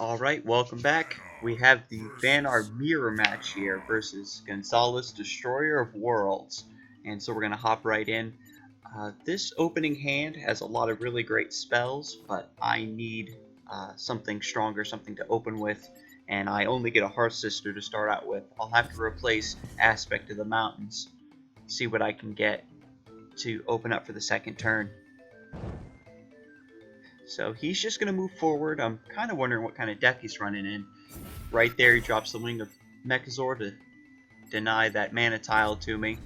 Alright, welcome back. We have the Vanar mirror match here versus Gonzalez, Destroyer of Worlds. And so we're going to hop right in. This opening hand has a lot of really great spells, but I need something stronger, something to open with. And I only get a Hearth Sister to start out with. I'll have to replace Aspect of the Mountains. See what I can get to open up for the second turn. So he's just going to move forward. I'm kind of wondering what kind of deck he's running in. Right there, he drops the Wing of Mechazor to deny that mana tile to me.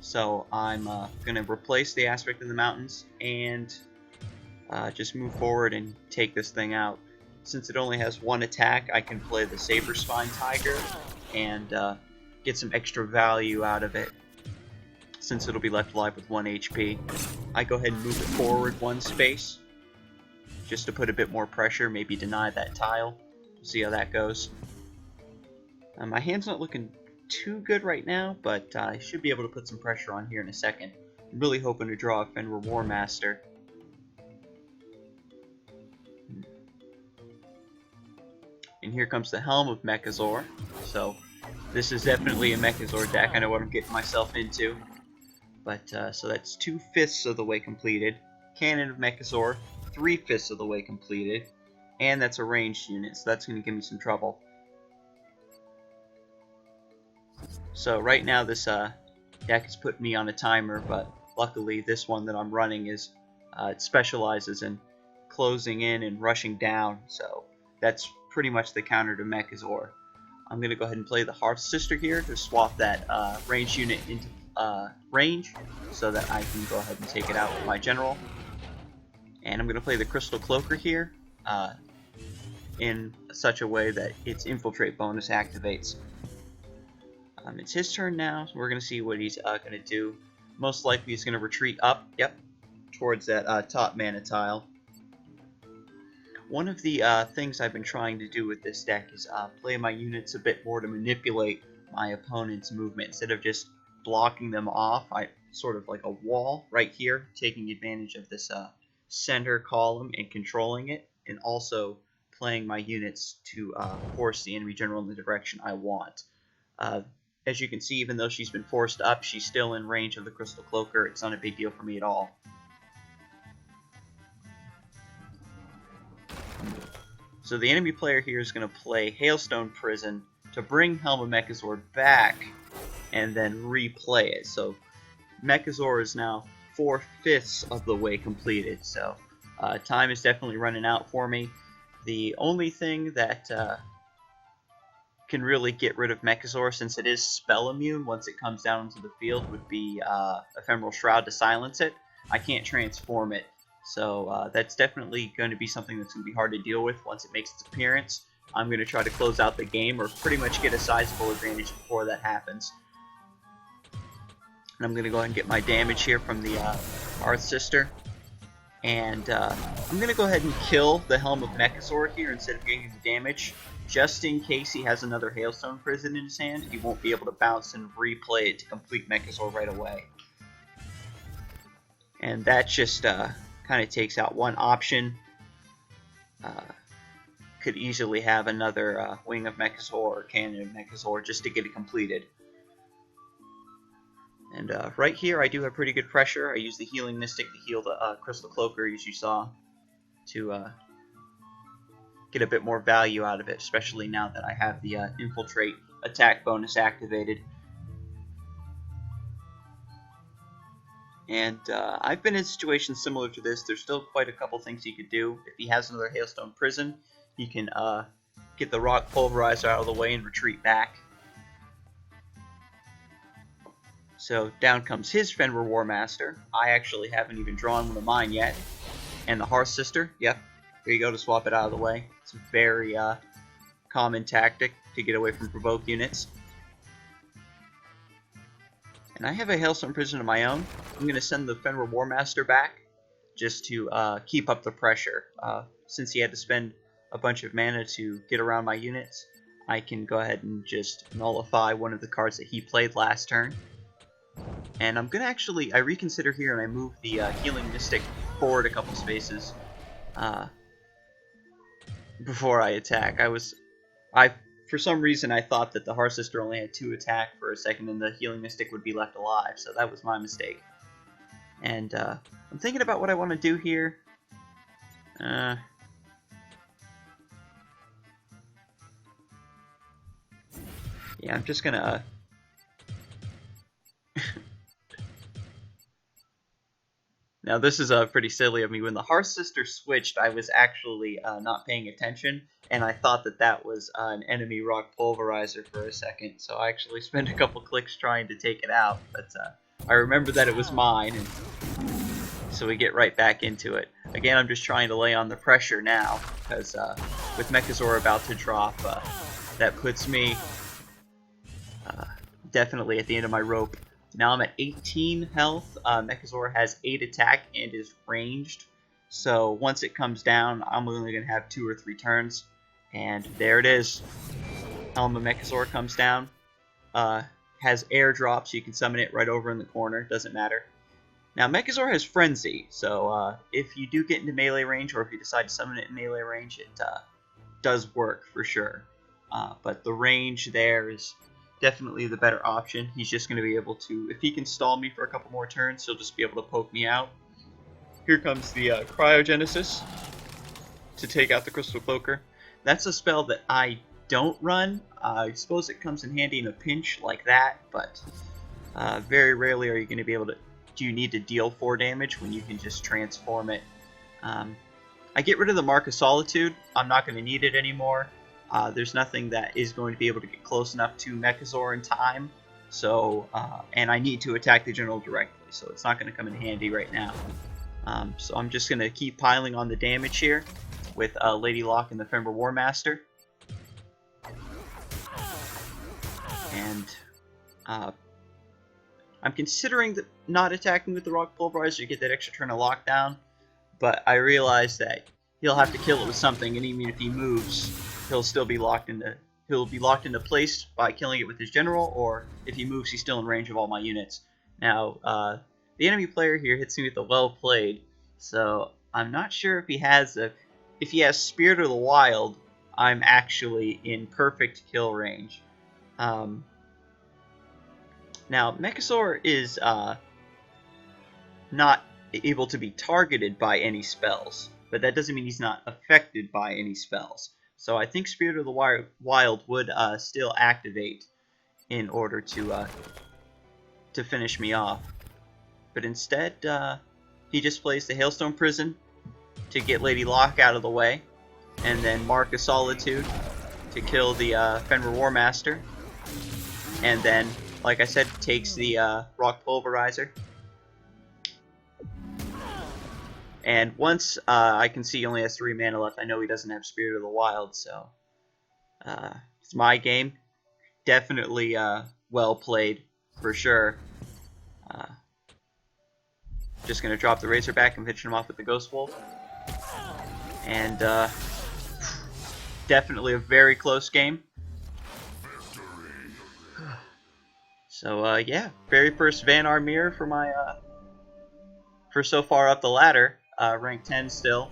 So I'm going to replace the Aspect of the Mountains and just move forward and take this thing out. Since it only has one attack, I can play the Saber Spine Tiger and get some extra value out of it, since it'll be left alive with 1 HP. I go ahead and move it forward 1 space, just to put a bit more pressure, maybe deny that tile. We'll see how that goes. My hand's not looking too good right now, but I should be able to put some pressure on here in a second. I'm really hoping to draw a Fenrir War Master. And here comes the Helm of Mechazor. So this is definitely a Mechazor deck. I know what I'm getting myself into. But so that's 2/5 of the way completed. Cannon of Mechazor, 3/5 of the way completed, and that's a ranged unit, so that's going to give me some trouble. So right now this deck has put me on a timer, but luckily this one that I'm running is it specializes in closing in and rushing down, so that's pretty much the counter to Mechazor. I'm going to go ahead and play the Hearth Sister here to swap that ranged unit into range, so that I can go ahead and take it out with my general. And I'm going to play the Crystal Cloaker here in such a way that its Infiltrate bonus activates. It's his turn now, so we're going to see what he's going to do. Most likely he's going to retreat up, towards that top mana tile. One of the things I've been trying to do with this deck is play my units a bit more to manipulate my opponent's movement. Instead of just blocking them off, I sort of like a wall right here, taking advantage of this center column and controlling it, and also playing my units to force the enemy general in the direction I want. As you can see, even though she's been forced up, she's still in range of the Crystal Cloaker. It's not a big deal for me at all. So the enemy player here is going to play Hailstone Prison to bring Helm of Mechazor back and then replay it. So Mechazor is now 4/5 of the way completed, so time is definitely running out for me. The only thing that can really get rid of Mechazor, since it is spell immune once it comes down into the field, would be Ephemeral Shroud to silence it. I can't transform it, so that's definitely going to be something that's going to be hard to deal with once it makes its appearance. I'm going to try to close out the game, or pretty much get a sizable advantage before that happens. And I'm going to go ahead and get my damage here from the Hearth Sister. And I'm going to go ahead and kill the Helm of Mechazor here instead of getting the damage. Just in case he has another Hailstone Prison in his hand, he won't be able to bounce and replay it to complete Mechazor right away. And that just kind of takes out one option. Could easily have another Wing of Mechazor or Cannon of Mechazor just to get it completed. And right here I do have pretty good pressure. I use the Healing Mystic to heal the Crystal Cloaker, as you saw, to get a bit more value out of it, especially now that I have the Infiltrate attack bonus activated. And I've been in situations similar to this. There's still quite a couple things he could do. If he has another Hailstone Prison, he can get the Rock Pulverizer out of the way and retreat back. So down comes his Fenrir War Master. I actually haven't even drawn one of mine yet. And the Hearth Sister, yep, here you go to swap it out of the way. It's a very common tactic to get away from provoke units. And I have a Hailstone Prison of my own. I'm going to send the Fenrir War Master back just to keep up the pressure. Since he had to spend a bunch of mana to get around my units, I can go ahead and just nullify one of the cards that he played last turn. And I'm going to actually, I reconsider here and I move the Healing Mystic forward a couple spaces. before I attack. I for some reason I thought that the Heart Sister only had 2 attack for a second and the Healing Mystic would be left alive, so that was my mistake. And I'm thinking about what I want to do here. Yeah, I'm just gonna Now this is pretty silly of me. When the Hearth Sister switched, I was actually not paying attention, and I thought that that was an enemy rock pulverizer for a second. So I actually spent a couple clicks trying to take it out, but I remember that it was mine, and so we get right back into it. Again, I'm just trying to lay on the pressure now, because with Mechazor about to drop, that puts me definitely at the end of my rope. Now I'm at 18 health. Mechazor has 8 attack and is ranged. So once it comes down, I'm only going to have 2 or 3 turns. And there it is. Helm of Mechazor comes down. Has airdrop, so you can summon it right over in the corner. Doesn't matter. Now Mechazor has Frenzy, so if you do get into melee range, or if you decide to summon it in melee range, it does work for sure. But the range there is definitely the better option. He's just going to be able to, if he can stall me for a couple more turns, he'll just be able to poke me out. Here comes the Cryogenesis to take out the Crystal Cloaker. That's a spell that I don't run. I suppose it comes in handy in a pinch like that, but very rarely are you going to be able to. Do you need to deal 4 damage when you can just transform it? I get rid of the Mark of Solitude. I'm not going to need it anymore. There's nothing that is going to be able to get close enough to Mechazor in time, so and I need to attack the general directly, so it's not going to come in handy right now. So I'm just going to keep piling on the damage here with Lady Locke and the Fenrir War Master, and I'm considering not attacking with the Rock Pulverizer to get that extra turn of lockdown, but I realize that he'll have to kill it with something, and even if he moves, he'll still be locked into place by killing it with his general, or if he moves, he's still in range of all my units. Now, the enemy player here hits me with a well played, so I'm not sure if he has Spirit of the Wild. I'm actually in perfect kill range. Now, Mechazor is not able to be targeted by any spells, but that doesn't mean he's not affected by any spells. So I think Spirit of the Wild would still activate in order to finish me off. But instead, he just plays the Hailstone Prison to get Lady Locke out of the way, and then Mark of Solitude to kill the Fenrir War Master, and then, like I said, takes the Rock Pulverizer. And once I can see he only has 3 mana left, I know he doesn't have Spirit of the Wild, so it's my game. Definitely well played, for sure. Just going to drop the Razorback and finish him off with the Ghost Wolf. And definitely a very close game. So yeah, very first Vanar mirror for my for so far up the ladder. Rank 10 still.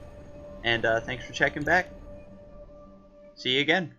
And thanks for checking back. See you again.